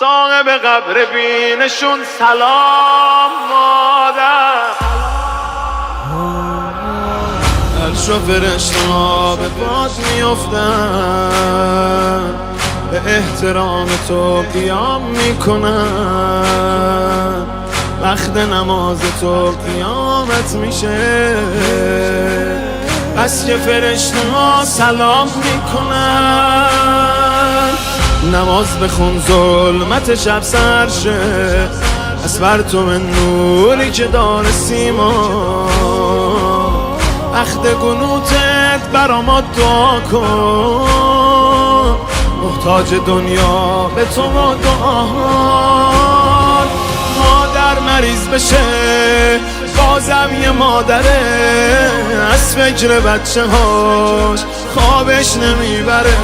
صاحب قبر بینشون سلام مادر. عرش و فرشته ها به باد میافتن، به احترام تو قیام میکنن. وقت نماز تو قیامت میشه، بس که فرشته ها سلام میکنن. نماز بخون ظلمت شب سر شه، از پرتو نوری که داره سیما. وقت قنوتت برا ما دعا کن، محتاج دنیا به تو ما دعا. مادر مریض بشه بازم یه مادره، از فکر بچه هاش خوابش نمیبره.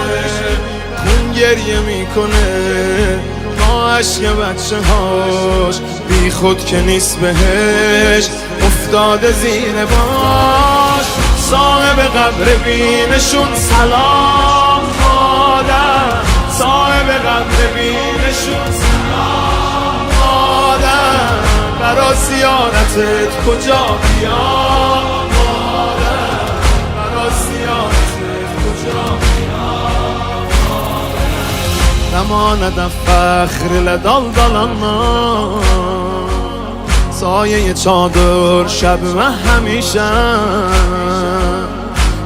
خون گریه میکنه با عشق بچه هاش، بی خود که نیست بهش افتاده زیر باش. صاحب قبر بینشون سلام مادر، صاحب قبر بینشون سلام مادر. برا زیارتت کجا بیام مادر، برا زیارتت کجا بیام مادر. نماند فخر لدال دالنا، سایه چادر شب و همیشه.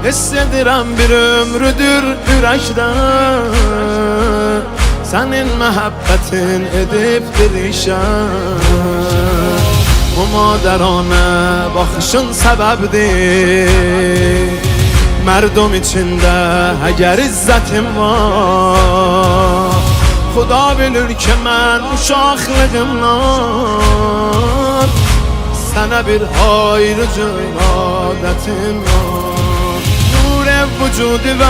Hissedirim bir ömrüdür yürekten, senin muhabbetin edip dirişen. Bu maderane bakışın sebepdir, merdum içinde eğer izzetim var. Xuda bilir ki mən uşaqlığımdan sənə bir ayrıcı adətim var. وجودی و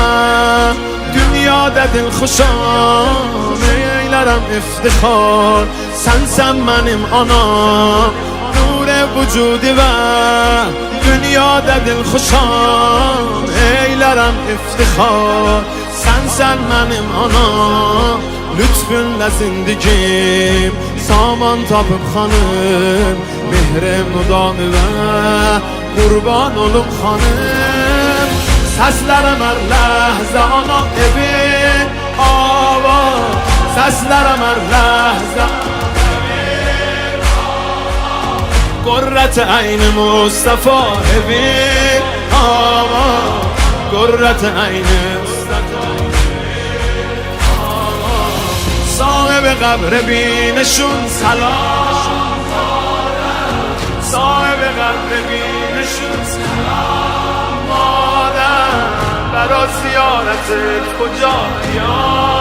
dünyada dil خوشم eylərəm iftixar, sənsən mənim anam. نور وجودی و dünyada dil خوشم eylərəm iftixar, sənsən mənim anam. Lütfünlə zindigim saman tapıb xanım, mehrim nudamı və qurban olum xanım. Seslerim her lehze ana evi avar, seslerim her lehze evi avar. Kurret ayni Mustafa evi avar, kurret ayni Mustafa evi avar. Sahibi qabr binişun salam mادر، sahibi qabr binişun salam مادر. برا زیارتت کجا بیام